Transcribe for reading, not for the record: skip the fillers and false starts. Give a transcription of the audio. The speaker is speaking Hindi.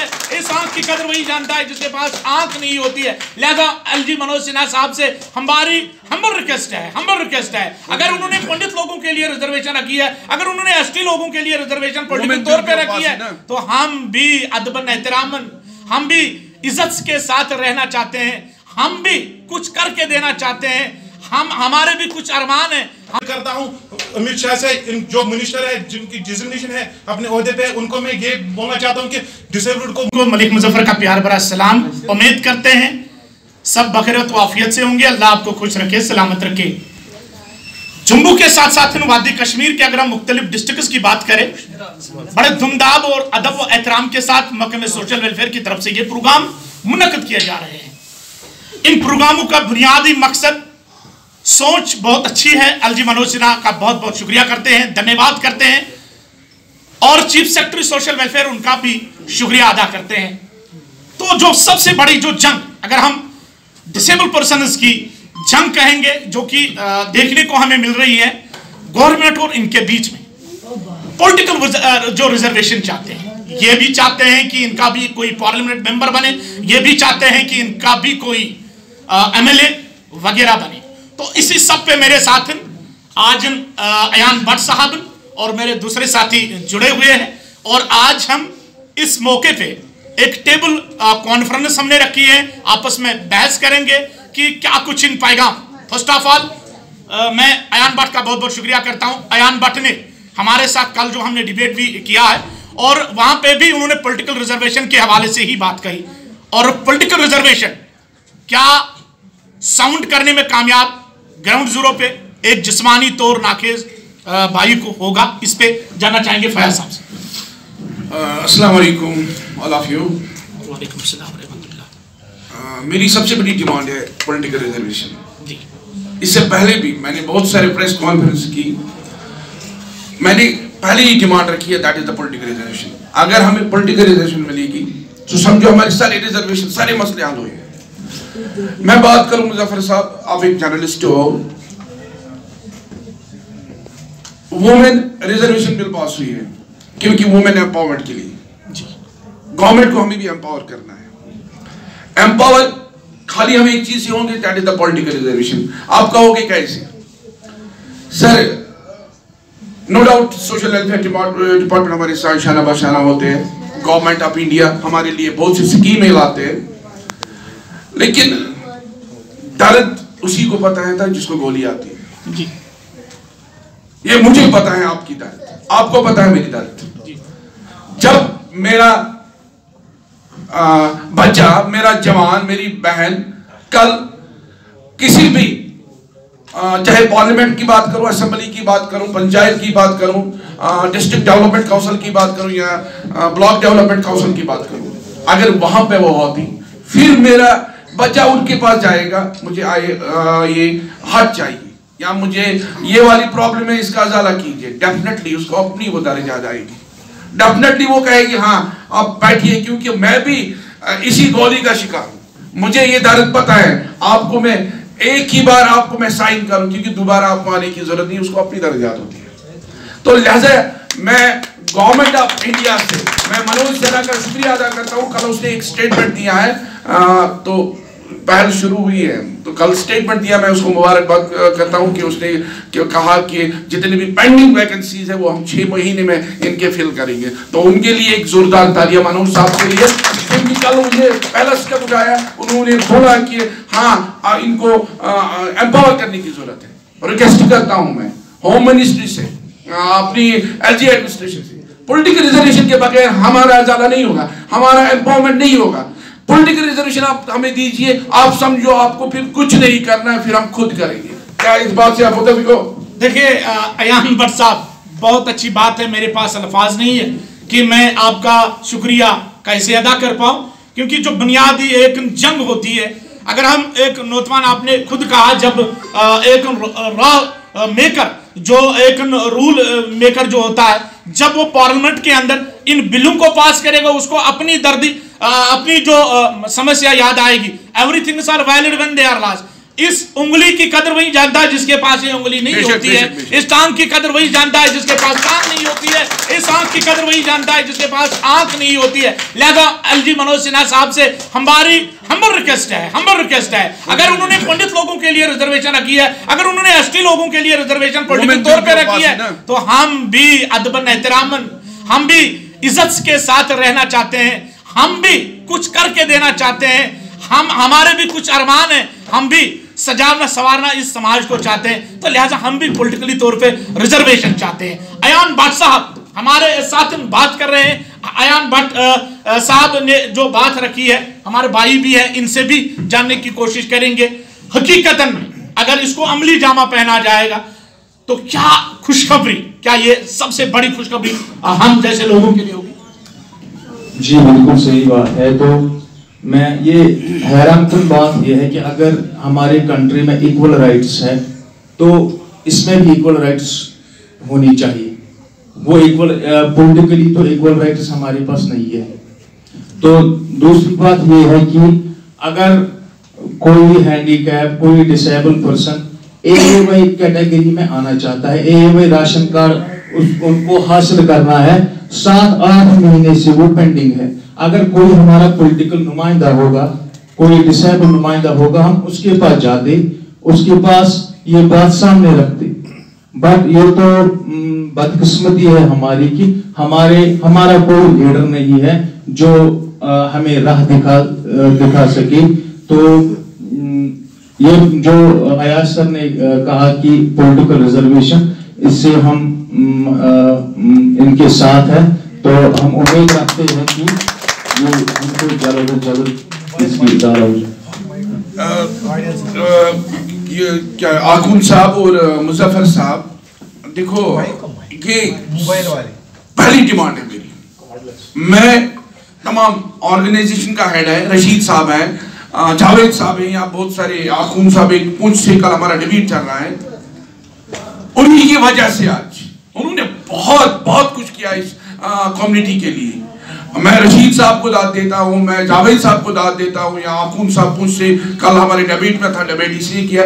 है, इस आंख की कदर वही जानता है जिसके पास आंख नहीं होती है। लिहाजा एलजी मनोज सिन्हा साहब से हमारी हम्बल रिक्वेस्ट है, अगर उन्होंने पंडित लोगों के लिए रिजर्वेशन रखी है, अगर उन्होंने एसटी लोगों के लिए रिजर्वेशन पॉलिटिकल तौर पे रखी है, तो हम भी अदबन एहतरामन, हम भी इज्जत के साथ रहना चाहते हैं, हम भी कुछ करके देना चाहते हैं, हमारे भी कुछ अरमान है। करता हूं अमित शाह से, जो मिनिस्टर है जिनकी डिजिग्नेशन है अपने ओहदे पे, उनको मैं ये बोलना चाहता हूं कि डिसेबल्ड को मलिक मुजफ्फर का प्यार भरा सलाम। उम्मीद करते हैं सब बखैरियत व आफियत से होंगे। अल्लाह आपको खुश रखे, सलामत रखे। जम्मू के साथ साथ वादी कश्मीर के अगर हम मुख्तलिफ डिस्ट्रिक्ट्स की बात करें, बड़े धूमधाम और अदब व एहतराम के साथ महकमे सोशल वेलफेयर की तरफ से ये प्रोग्राम मुनक्किद किए जा रहे हैं। इन प्रोग्रामों का बुनियादी मकसद, सोच बहुत अच्छी है। एलजी मनोज सिन्हा का बहुत बहुत शुक्रिया करते हैं, धन्यवाद करते हैं, और चीफ सेक्रेटरी सोशल वेलफेयर उनका भी शुक्रिया अदा करते हैं। तो जो सबसे बड़ी जो जंग, अगर हम डिसेबल पर्सन्स की जंग कहेंगे, जो कि देखने को हमें मिल रही है गवर्नमेंट और इनके बीच में, पॉलिटिकल जो रिजर्वेशन चाहते हैं, ये भी चाहते हैं कि इनका भी कोई पार्लियामेंट मेंबर बने, ये भी चाहते हैं कि इनका भी कोई एमएलए वगैरह बने। तो इसी सब पे मेरे साथ आज अयान भट्ट साहब और मेरे दूसरे साथी जुड़े हुए हैं, और आज हम इस मौके पे एक टेबल कॉन्फ्रेंस हमने रखी है, आपस में बहस करेंगे कि क्या कुछ इन पाएगा। फर्स्ट ऑफ ऑल मैं अयान भट्ट का बहुत बहुत शुक्रिया करता हूं। अयान भट्ट ने हमारे साथ कल जो हमने डिबेट भी किया है, और वहां पे भी उन्होंने पॉलिटिकल रिजर्वेशन के हवाले से ही बात कही, और पॉलिटिकल रिजर्वेशन क्या साउंड करने में कामयाब ग्राउंड जीरो पे एक जिस्मानी तौर नाखेज भाई को होगा, इस पे जानना चाहेंगे फयाज साहब से। अस्सलाम वालेकुम ऑल ऑफ यू। वालेकुम अस्सलाम रहमतुल्लाह। मेरी सबसे बड़ी डिमांड है पॉलिटिकल रिजर्वेशन। इससे पहले भी मैंने बहुत सारे प्रेस कॉन्फ्रेंस की, मैंने पहले ही डिमांड रखी है, that is the political reservation. अगर हमें पॉलिटिकल रिजर्वेशन मिलेगी तो समझो हमारे सारे रिजर्वेशन, सारे मसले हल हुए। मैं बात करूं मुजफ्फर साहब, आप एक जर्नलिस्ट हो, वुमेन रिजर्वेशन बिल पास हुई है क्योंकि वुमेन एम्पावरमेंट के लिए गवर्नमेंट को हमें भी एम्पावर करना है। एम्पावर खाली हम एक चीज से होंगे, that is the political reservation. आप कहोगे कैसे? Sir no doubt social welfare department हमारे साथ शाना बशाना होते हैं, गवर्नमेंट ऑफ इंडिया हमारे लिए बहुत सी स्कीमें लाते हैं, लेकिन दर्द उसी को पता है था जिसको गोली आती है जी। ये मुझे पता है आपकी दर्द, आपको पता है मेरी दर्द। जब मेरा बच्चा, मेरा जवान, मेरी बहन कल किसी भी, चाहे पार्लियामेंट की बात करूं, असेंबली की बात करूं, पंचायत की बात करूं, डिस्ट्रिक्ट डेवलपमेंट काउंसिल की बात करूं, या ब्लॉक डेवलपमेंट काउंसिल की बात करूं, अगर वहां पे वो होती, फिर मेरा बच्चा उनके पास जाएगा, मुझे ये हाथ चाहिए या मुझे ये वाली प्रॉब्लम है, इसका अजाला कीजिए, डेफिनेटली उसको अपनी वो दर्ज आ जाएगी। डेफिनेटली वो कहेगी हाँ आप बैठिए, क्योंकि मैं भी इसी गोली का शिकार हूं, मुझे ये दर्द पता है। आपको मैं एक ही बार आपको मैं साइन करूं, क्योंकि दोबारा आपको आने की जरूरत नहीं, उसको अपनी दर्ज याद होती है। तो लिहाजा मैं गवर्नमेंट ऑफ इंडिया से मैं मनोज सिन्हा का शुक्रिया अदा करता हूं। कल उसने एक स्टेटमेंट दिया है, तो पहल शुरू हुई है, तो कल स्टेटमेंट दिया, मैं उसको मुबारकबाद करता हूं कि उसने कहा कि जितनी भी पेंडिंग वैकेंसीज है वो हम 6 महीने में इनके फिल करेंगे। तो उनके लिए एक जोरदार तालियां मनोज साहब के लिए, क्योंकि कल मुझे पहला स्टेप उठाया, उन्होंने बोला कि हाँ इनको एम्पावर करने की जरूरत है। रिक्वेस्ट करता हूं मैं होम मिनिस्ट्री से, अपनी एलजी एडमिनिस्ट्रेशन से, पॉलिटिकल रिजर्वेशन के बगैर हमारा ज्यादा नहीं होगा, हमारा एम्पावरमेंट नहीं होगा। पॉलिटिकल रिजर्वेशन आप हमें दीजिए, आप समझो आपको फिर कुछ नहीं करना है, फिर हम खुद करेंगे। क्या इस बात से आप मुतफिक हो? देखिए अयान भट्ट साहब, बहुत अच्छी बात है, मेरे पास अल्फाज नहीं है कि मैं आपका शुक्रिया कैसे अदा कर पाऊं, क्योंकि जो बुनियादी एक जंग होती है, अगर हम एक नौजवान, आपने खुद कहा, जब एक रॉ मेकर, जो एक रूल मेकर जो होता है, जब वो पार्लियामेंट के अंदर इन बिलों को पास करेगा, उसको अपनी दर्दी, अपनी जो समस्या याद आएगी। Everything are valid when they are lost. इस उंगली की कदर वही जानता है जिसके पास ये उंगली नहीं होती है। इस टांग की कदर वही जानता है जिसके पास टांग नहीं होती है। इस आंख की कदर वही जानता है जिसके पास आंख नहीं होती है। लिहाजा एलजी मनोज सिन्हा साहब से हमारी हम्बल रिक्वेस्ट है, अगर उन्होंने पंडित लोगों के लिए रिजर्वेशन रखी है, अगर उन्होंने एसटी लोगों के लिए रिजर्वेशन पॉलिटिकल तौर पर रखी है, तो हम भी अदबन एहतरामन, हम भी इज्जत के साथ रहना चाहते हैं, हम भी कुछ करके देना चाहते हैं, हमारे भी कुछ अरमान है, हम भी सजावना संवारना इस समाज को चाहते हैं, तो लिहाजा हम भी पॉलिटिकली तौर पे रिजर्वेशन चाहते हैं। अयान भट्ट साहब हमारे साथ बात कर रहे हैं। अयान भट्ट साहब ने जो बात रखी है, हमारे भाई भी हैं, इनसे भी जानने की कोशिश करेंगे। हकीकतन अगर इसको अमली जामा पहना जाएगा तो क्या खुशखबरी, क्या ये सबसे बड़ी खुशखबरी हम जैसे लोगों के लिए होगी? जी बिल्कुल सही बात है। तो मैं ये हैरानकुन बात यह है कि अगर हमारे कंट्री में इक्वल राइट्स है तो इसमें भी इक्वल राइट्स होनी चाहिए। वो इक्वल पॉलिटिकली तो इक्वल राइट्स हमारे पास नहीं है। तो दूसरी बात ये है कि अगर कोई हैंडीकैप, कोई डिसेबल पर्सन एएवाई कैटेगरी में आना चाहता है, एएवाई राशन कार्ड उनको हासिल करना है, 7-8 महीने से वो पेंडिंग है। अगर कोई हमारा पॉलिटिकल नुमाइंदा होगा, कोई डिसेबल नुमाइंदा होगा, हम उसके पास जाते, उसके पास ये बात सामने रखते। बट ये तो बदकिस्मती है हमारी कि हमारा कोई लीडर नहीं है जो हमें राह दिखा सके। तो ये जो अयाज सर ने कहा कि पॉलिटिकल रिजर्वेशन, इससे हम इनके साथ है, तो हम उम्मीद रखते हैं कि ये हमको जल्द से जल्द इसकी इदारा हो जाए। ये क्या आखून साहब और मुजफ्फर साहब, देखो ये पहली डिमांड है मेरी। मैं तमाम ऑर्गेनाइजेशन का हेड है, रशीद साहब है, जावेद साहब हैं, यहाँ बहुत सारे, आखून साहब एक पुंछ से कल हमारा डिबेट चल रहा है। उन्हीं की वजह से आज उन्होंने बहुत कुछ किया इस कम्युनिटी के लिए। मैं रशीद साहब को दाद देता हूँ, मैं जावेद साहब को दाद देता हूँ, या आखून साहब पुंछ से कल हमारे डिबेट में था, डिबेट इसलिए किया